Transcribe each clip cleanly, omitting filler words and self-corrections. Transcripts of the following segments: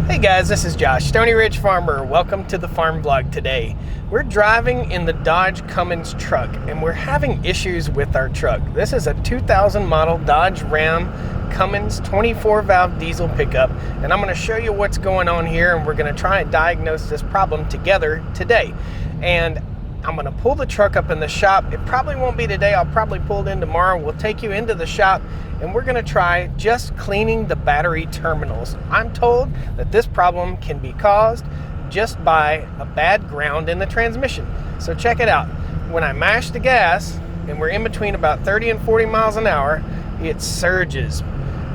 Hey guys, this is Josh, Stoney Ridge Farmer. Welcome to the farm vlog today. We're driving in the Dodge Cummins truck and we're having issues with our truck. This is a 2000 model Dodge Ram Cummins 24 valve diesel pickup, and I'm going to show you what's going on here, and we're going to try and diagnose this problem together today. And I'm going to pull the truck up in the shop. It probably won't be today. I'll probably pull it in tomorrow. We'll take you into the shop and we're going to try just cleaning the battery terminals. I'm told that this problem can be caused just by a bad ground in the transmission. So check it out. When I mash the gas and we're in between about 30 and 40 miles an hour, it surges.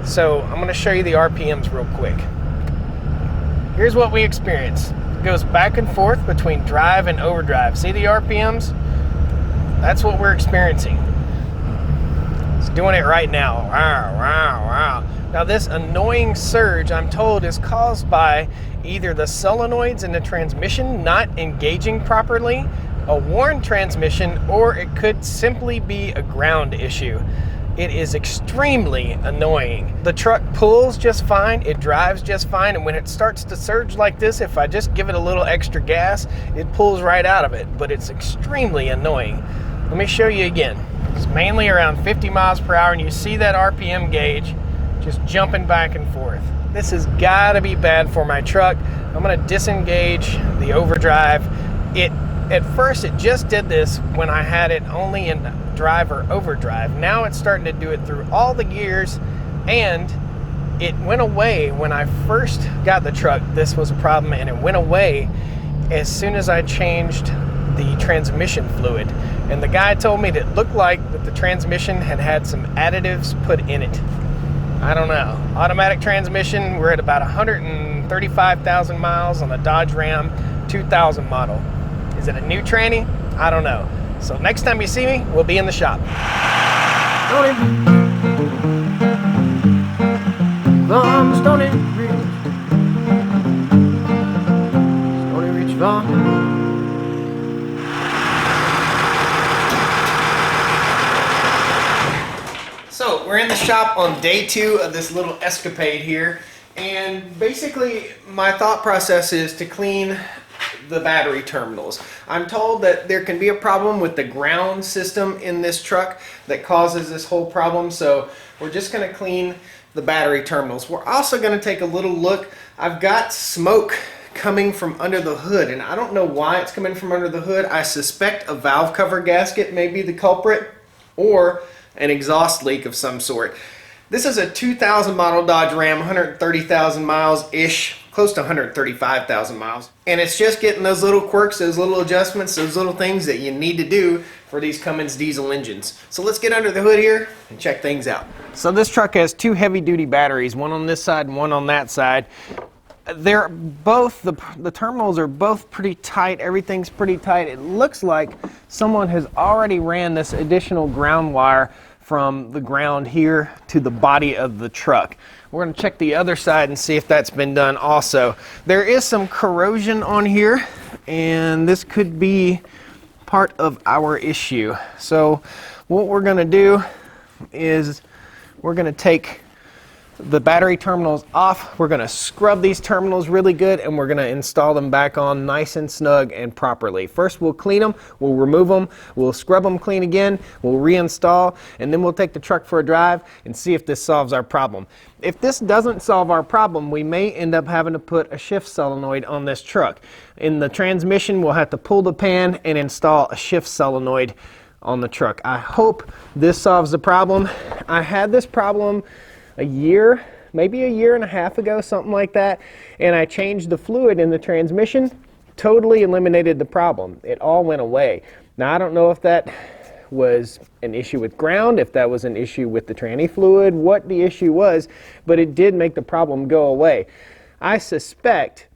So I'm going to show you the RPMs real quick. Here's what we experience. It goes back and forth between drive and overdrive. See the RPMs? That's what we're experiencing. It's doing it right now. Wow, wow, wow. Now this annoying surge, I'm told, is caused by either the solenoids in the transmission not engaging properly, a worn transmission, or it could simply be a ground issue. It is extremely annoying. The truck pulls just fine, it drives just fine, and when it starts to surge like this, if I just give it a little extra gas, it pulls right out of it, but it's extremely annoying. Let me show you again. It's mainly around 50 miles per hour, and you see that RPM gauge just jumping back and forth. This has got to be bad for my truck. I'm going to disengage the overdrive. At first, it just did this when I had it only in drive or overdrive. Now it's starting to do it through all the gears, and it went away when I first got the truck. This was a problem, and it went away as soon as I changed the transmission fluid. And the guy told me that it looked like that the transmission had some additives put in it. I don't know. Automatic transmission, we're at about 135,000 miles on a Dodge Ram 2000 model. Is it a new tranny? I don't know. So next time you see me, we'll be in the shop. Stoney. From Stoney Ridge. Stoney Ridge Farm. So we're in the shop on day 2 of this little escapade here. And basically my thought process is to clean the battery terminals. I'm told that there can be a problem with the ground system in this truck that causes this whole problem, so we're just going to clean the battery terminals. We're also going to take a little look. I've got smoke coming from under the hood, and I don't know why it's coming from under the hood. I suspect a valve cover gasket may be the culprit, or an exhaust leak of some sort. This is a 2000 model Dodge Ram, 130,000 miles-ish, close to 135,000 miles. And it's just getting those little quirks, those little adjustments, those little things that you need to do for these Cummins diesel engines. So let's get under the hood here and check things out. So this truck has 2 heavy-duty batteries, one on this side and one on that side. They're both, the terminals are both pretty tight. Everything's pretty tight. It looks like someone has already ran this additional ground wire from the ground here to the body of the truck. We're going to check the other side and see if that's been done also. There is some corrosion on here, and this could be part of our issue. So what we're going to do is we're going to take the battery terminals off. We're going to scrub these terminals really good, and we're going to install them back on nice and snug and properly. First we'll clean them, we'll remove them, we'll scrub them clean again, we'll reinstall, and then we'll take the truck for a drive and see if this solves our problem. If this doesn't solve our problem, we may end up having to put a shift solenoid on this truck. In the transmission, we'll have to pull the pan and install a shift solenoid on the truck. I hope this solves the problem. I had this problem a year, maybe a year and a half ago, something like that, and I changed the fluid in the transmission, totally eliminated the problem. It all went away. Now I don't know if that was an issue with ground, if that was an issue with the tranny fluid, what the issue was, but it did make the problem go away. I suspect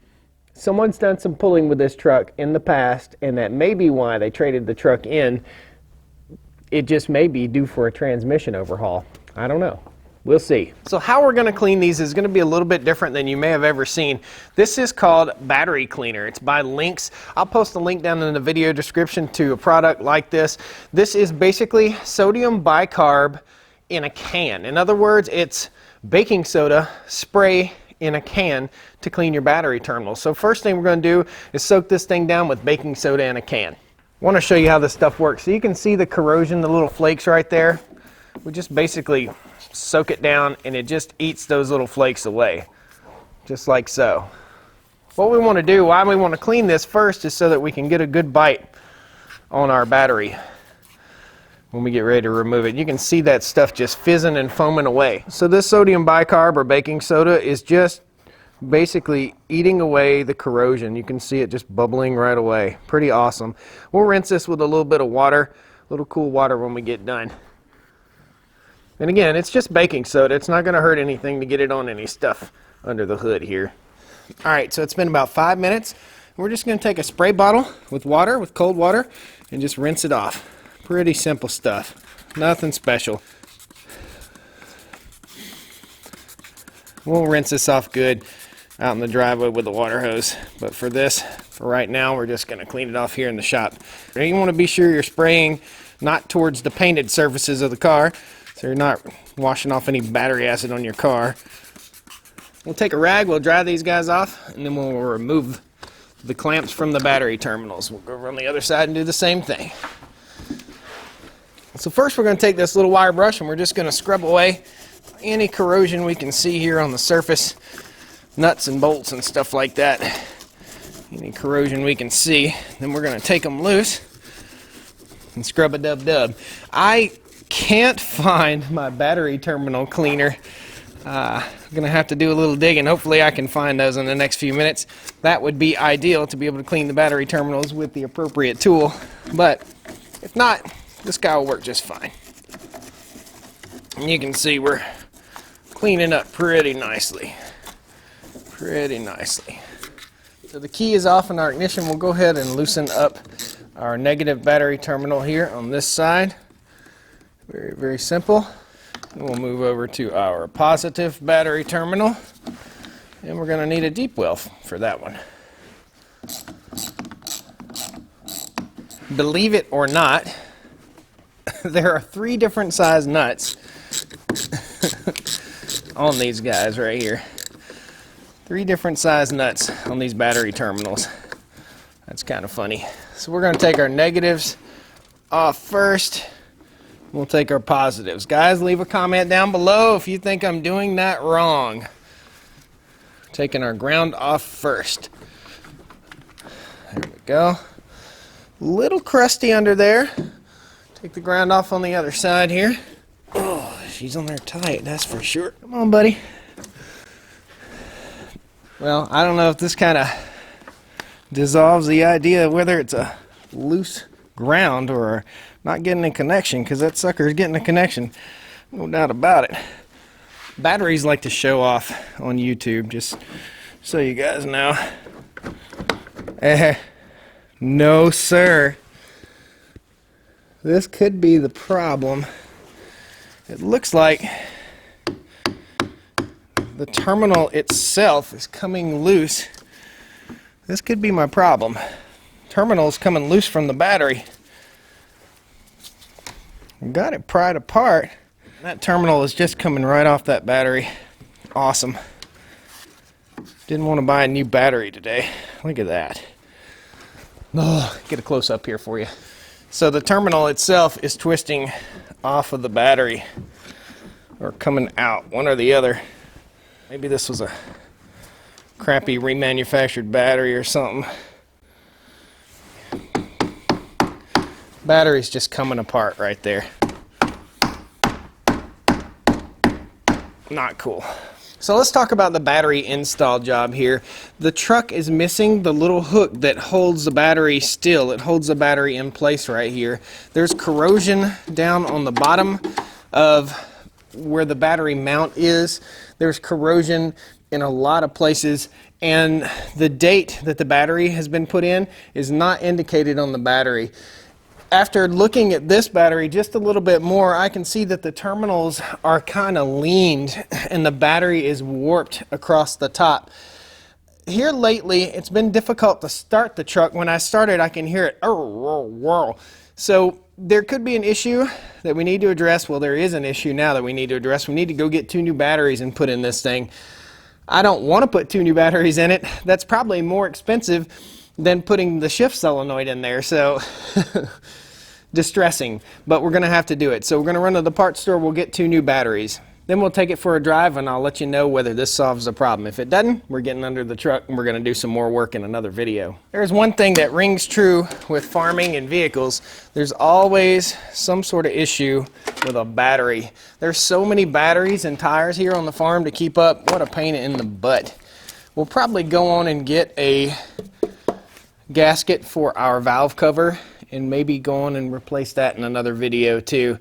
someone's done some pulling with this truck in the past, and that may be why they traded the truck in. It just may be due for a transmission overhaul. I don't know. We'll see. So how we're going to clean these is going to be a little bit different than you may have ever seen. This is called Battery Cleaner. It's by Lynx. I'll post a link down in the video description to a product like this. This is basically sodium bicarb in a can. In other words, it's baking soda, spray, in a can to clean your battery terminals. So first thing we're going to do is soak this thing down with baking soda in a can. I want to show you how this stuff works. So you can see the corrosion, the little flakes right there. We just basically soak it down and it just eats those little flakes away, just like so. What we want to do, why we want to clean this first, is so that we can get a good bite on our battery when we get ready to remove it. You can see that stuff just fizzing and foaming away. So this sodium bicarb or baking soda is just basically eating away the corrosion. You can see it just bubbling right away. Pretty awesome. We'll rinse this with a little bit of water, a little cool water when we get done. And again, it's just baking soda. It's not going to hurt anything to get it on any stuff under the hood here. All right, so it's been about 5 minutes. We're just going to take a spray bottle with water, with cold water, and just rinse it off. Pretty simple stuff. Nothing special. We'll rinse this off good out in the driveway with the water hose. But for right now, we're just going to clean it off here in the shop. You want to be sure you're spraying not towards the painted surfaces of the car, so you're not washing off any battery acid on your car. We'll take a rag, we'll dry these guys off, and then we'll remove the clamps from the battery terminals. We'll go around the other side and do the same thing. So first we're going to take this little wire brush and we're just going to scrub away any corrosion we can see here on the surface, nuts and bolts and stuff like that. Any corrosion we can see. Then we're going to take them loose and scrub a dub-dub. I can't find my battery terminal cleaner. I'm going to have to do a little digging. Hopefully I can find those in the next few minutes. That would be ideal, to be able to clean the battery terminals with the appropriate tool. But if not, this guy will work just fine. And you can see we're cleaning up pretty nicely. Pretty nicely. So the key is off in our ignition. We'll go ahead and loosen up our negative battery terminal here on this side. Very, very simple. And we'll move over to our positive battery terminal. And we're going to need a deep well for that one. Believe it or not, there are 3 different size nuts on these guys right here. 3 different size nuts on these battery terminals. That's kind of funny. So we're going to take our negatives off first. We'll take our positives. Guys, leave a comment down below if you think I'm doing that wrong. Taking our ground off first. There we go. Little crusty under there. Take the ground off on the other side here. Oh, she's on there tight, that's for sure. Come on, buddy. Well, I don't know if this kind of dissolves the idea of whether it's a loose ground or not getting a connection, because that sucker is getting a connection, no doubt about it. Batteries like to show off on YouTube, just so you guys know. No sir. This could be the problem. It looks like the terminal itself is coming loose. This could be my problem. Terminal's coming loose from the battery. Got it pried apart. That terminal is just coming right off that battery. Awesome. Didn't want to buy a new battery today. Look at that. Oh, get a close up here for you. So the terminal itself is twisting off of the battery, or coming out, one or the other. Maybe this was a crappy remanufactured battery or something. Battery's just coming apart right there. Not cool. So let's talk about the battery install job here. The truck is missing the little hook that holds the battery still. It holds the battery in place right here. There's corrosion down on the bottom of where the battery mount is. There's corrosion in a lot of places, and the date that the battery has been put in is not indicated on the battery. After looking at this battery just a little bit more, I can see that the terminals are kind of leaned and the battery is warped across the top. Here lately, it's been difficult to start the truck. When I started, I can hear it. So there could be an issue that we need to address. Well, there is an issue now that we need to address. We need to go get 2 new batteries and put in this thing. I don't want to put 2 new batteries in it. That's probably more expensive than putting the shift solenoid in there, so distressing, but we're going to have to do it. So we're going to run to the parts store, we'll get 2 new batteries. Then we'll take it for a drive and I'll let you know whether this solves the problem. If it doesn't, we're getting under the truck and we're going to do some more work in another video. There's one thing that rings true with farming and vehicles. There's always some sort of issue with a battery. There's so many batteries and tires here on the farm to keep up. What a pain in the butt. We'll probably go on and get a gasket for our valve cover and maybe go on and replace that in another video too.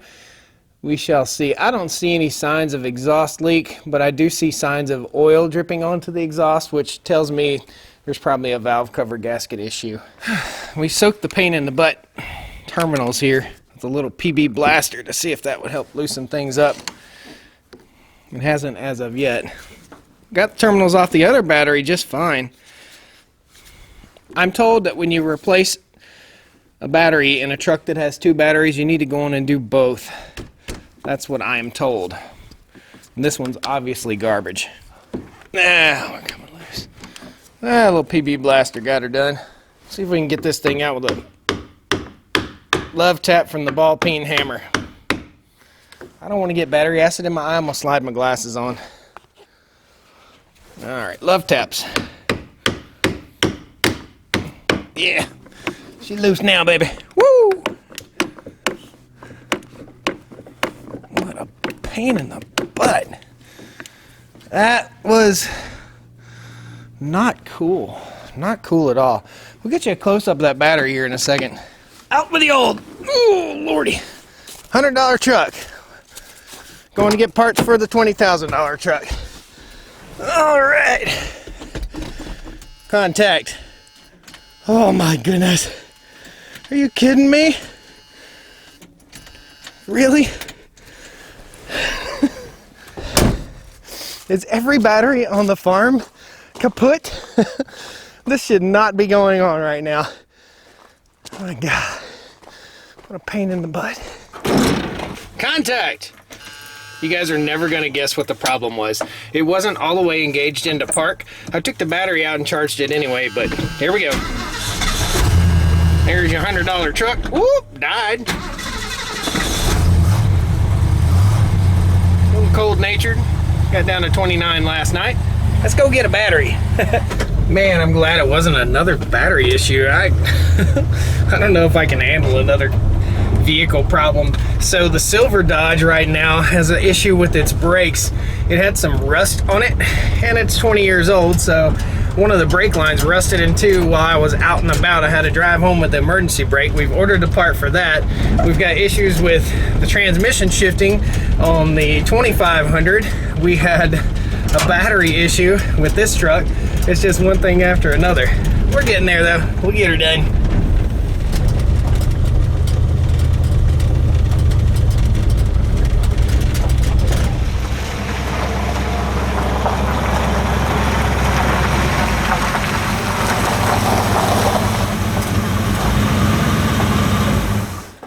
We shall see. I don't see any signs of exhaust leak, but I do see signs of oil dripping onto the exhaust, which tells me there's probably a valve cover gasket issue. We soaked the pain in the butt terminals here with a little PB blaster to see if that would help loosen things up. It hasn't as of yet. Got the terminals off the other battery just fine. I'm told that when you replace a battery in a truck that has 2 batteries, you need to go on and do both. That's what I am told. And this one's obviously garbage. We're coming loose. A little PB blaster got her done. See if we can get this thing out with a love tap from the ball peen hammer. I don't want to get battery acid in my eye. I'm going to slide my glasses on. Alright, love taps. Yeah. She's loose now, baby. Woo! What a pain in the butt. That was not cool. Not cool at all. We'll get you a close-up of that battery here in a second. Out with the old. Ooh, lordy. $100 truck. Going to get parts for the $20,000 truck. All right. Contact. Oh my goodness. Are you kidding me? Really? Is every battery on the farm kaput? This should not be going on right now. Oh my God. What a pain in the butt. Contact! You guys are never going to guess what the problem was. It wasn't all the way engaged into park. I took the battery out and charged it anyway, but here we go. There's your $100 truck. Whoop, died. A little cold-natured. Got down to 29 last night. Let's go get a battery. Man, I'm glad it wasn't another battery issue. I don't know if I can handle another vehicle problem. So the silver Dodge right now has an issue with its brakes. It had some rust on it and it's 20 years old, so one of the brake lines rusted in two while I was out and about. I had to drive home with the emergency brake. We've ordered a part for that. We've got issues with the transmission shifting on the 2500. We had a battery issue with this truck. It's just one thing after another. We're getting there though. We'll get her done.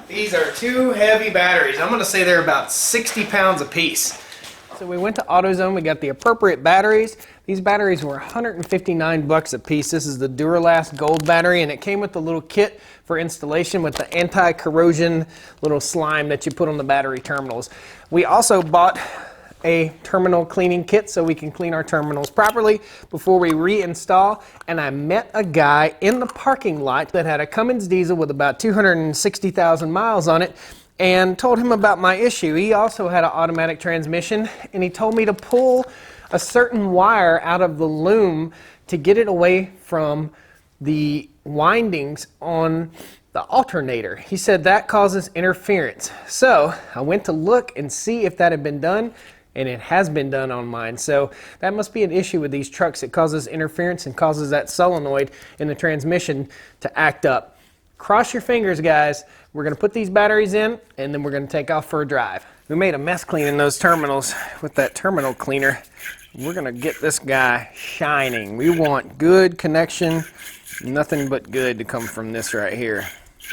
These are two heavy batteries. I'm gonna say they're about 60 pounds a piece. So we went to AutoZone, we got the appropriate batteries. These batteries were 159 bucks a piece. This is the Duralast Gold battery, and it came with the little kit for installation with the anti-corrosion little slime that you put on the battery terminals. We also bought a terminal cleaning kit so we can clean our terminals properly before we reinstall. And I met a guy in the parking lot that had a Cummins diesel with about 260,000 miles on it, and told him about my issue. He also had an automatic transmission, and he told me to pull a certain wire out of the loom to get it away from the windings on the alternator. He said that causes interference. So I went to look and see if that had been done, and it has been done on mine. So that must be an issue with these trucks. It causes interference and causes that solenoid in the transmission to act up. Cross your fingers, guys. We're gonna put these batteries in, and then we're gonna take off for a drive. We made a mess cleaning those terminals with that terminal cleaner. We're gonna get this guy shining. We want good connection, nothing but good to come from this right here.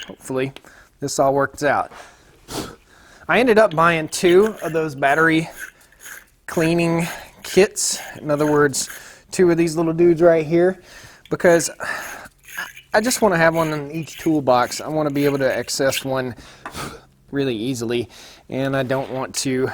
Hopefully this all works out. I ended up buying 2 of those battery cleaning kits. In other words, 2 of these little dudes right here, because I just want to have one in each toolbox. I want to be able to access one really easily, and I don't want to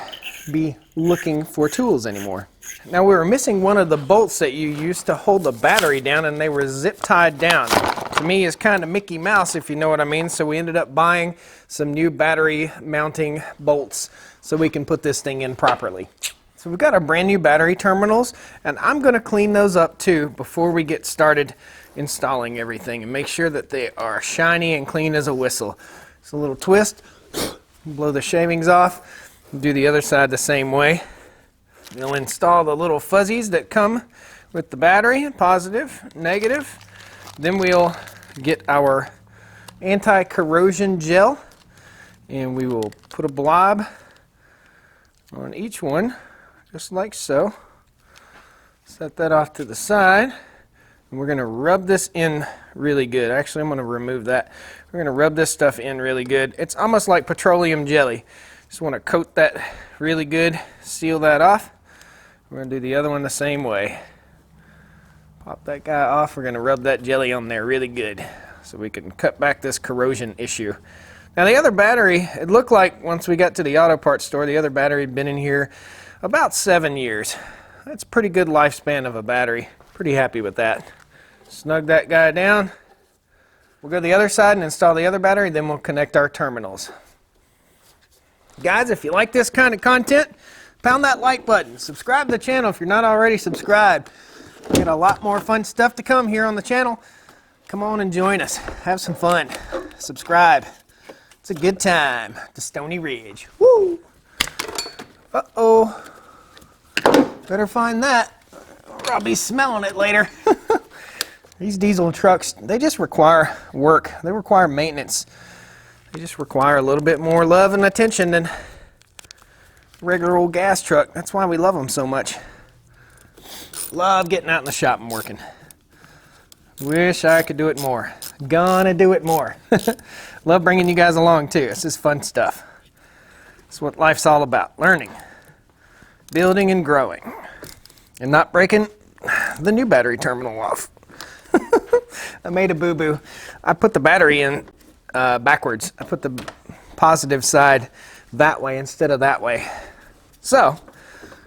be looking for tools anymore. Now, we were missing one of the bolts that you used to hold the battery down, and they were zip tied down. To me, it's kind of Mickey Mouse, if you know what I mean. So we ended up buying some new battery mounting bolts so we can put this thing in properly. So we've got our brand new battery terminals, and I'm going to clean those up too before we get started installing everything, and make sure that they are shiny and clean as a whistle. Just a little twist, blow the shavings off, do the other side the same way. We'll install the little fuzzies that come with the battery, positive, negative. Then we'll get our anti-corrosion gel, and we will put a blob on each one, just like so. Set that off to the side, and we're going to rub this in really good. Actually, I'm going to remove that. We're going to rub this stuff in really good. It's almost like petroleum jelly. Just want to coat that really good, seal that off. We're going to do the other one the same way. Pop that guy off. We're going to rub that jelly on there really good so we can cut back this corrosion issue. Now, the other battery, it looked like once we got to the auto parts store, the other battery had been in here about 7 years. That's a pretty good lifespan of a battery. Pretty happy with that. Snug that guy down. We'll go to the other side and install the other battery, then we'll connect our terminals. Guys, if you like this kind of content, pound that like button. Subscribe to the channel if you're not already subscribed. We got a lot more fun stuff to come here on the channel. Come on and join us. Have some fun. Subscribe. It's a good time to Stoney Ridge. Woo! Uh-oh. Better find that, or I'll be smelling it later. These diesel trucks, they just require work. They require maintenance. They just require a little bit more love and attention than regular old gas truck. That's why we love them so much. Love getting out in the shop and working. Wish I could do it more. Gonna do it more. Love bringing you guys along too. This is fun stuff. It's what life's all about. Learning, building, and growing. And not breaking the new battery terminal off. I made a boo-boo. I put the battery in backwards. I put the positive side that way instead of that way. So,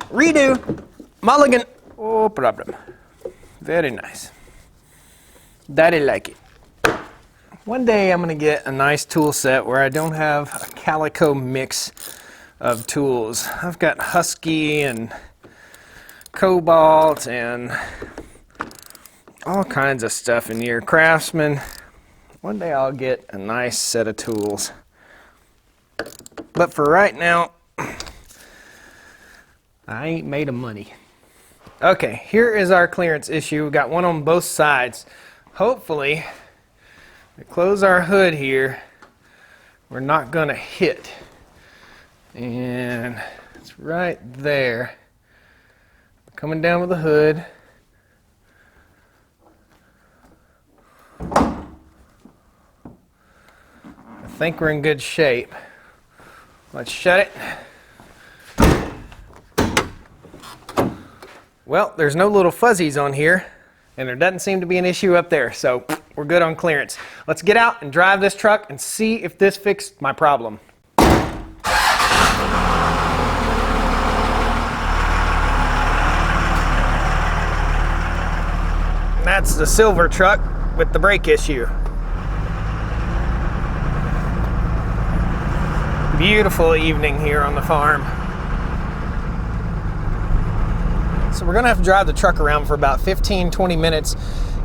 redo, mulligan, no problem. Very nice. Daddy like it. One day I'm going to get a nice tool set where I don't have a calico mix of tools. I've got Husky and Cobalt and all kinds of stuff in here. Craftsman. One day I'll get a nice set of tools. But for right now, I ain't made of money. Okay, here is our clearance issue. We've got one on both sides. Hopefully, we close our hood here, we're not going to hit. And it's right there. Coming down with the hood. I think we're in good shape. Let's shut it. Well, there's no little fuzzies on here, and there doesn't seem to be an issue up there, so we're good on clearance. Let's get out and drive this truck and see if this fixed my problem. That's the silver truck with the brake issue. Beautiful evening here on the farm. So we're gonna have to drive the truck around for about 15-20 minutes,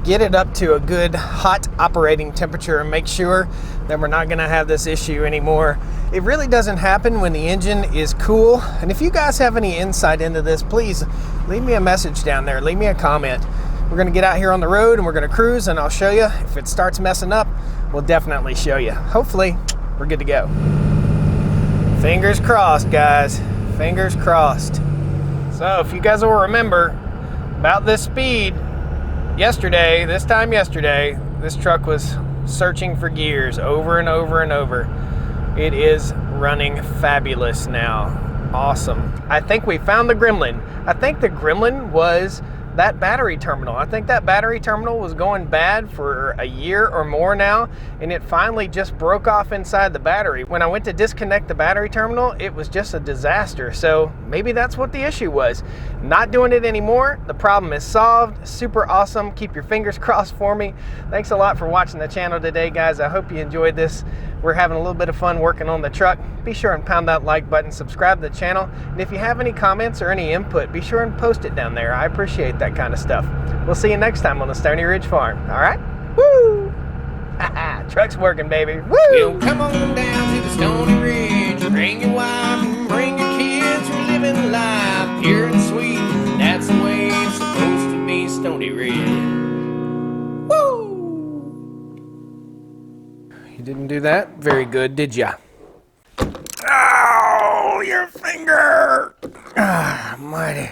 get it up to a good hot operating temperature, and make sure that we're not gonna have this issue anymore. It really doesn't happen when the engine is cool. And if you guys have any insight into this, please leave me a message down there, leave me a comment. We're gonna get out here on the road and we're gonna cruise, and I'll show you. If it starts messing up, we'll definitely show you. Hopefully, we're good to go. Fingers crossed, guys. Fingers crossed. So if you guys will remember about this speed yesterday, this time yesterday, this truck was searching for gears over and over and over. It is running fabulous now. Awesome. I think we found the gremlin. I think the gremlin was that battery terminal. I think that battery terminal was going bad for a year or more now, and it finally just broke off inside the battery. When I went to disconnect the battery terminal, it was just a disaster. So maybe that's what the issue was. Not doing it anymore. The problem is solved. Super awesome. Keep your fingers crossed for me. Thanks a lot for watching the channel today, guys. I hope you enjoyed this. We're having a little bit of fun working on the truck. Be sure and pound that like button, subscribe to the channel, and if you have any comments or any input, be sure and post it down there. I appreciate that kind of stuff. We'll see you next time on the Stoney Ridge Farm. All right? Woo! Truck's working, baby. Woo! Well, come on down to the Stoney Ridge. Bring your wife and bring your kids. We're living life pure and sweet. That's the way it's supposed to be, Stoney Ridge. Woo! You didn't do that very good, did ya? Oh, your finger! Ah, mighty.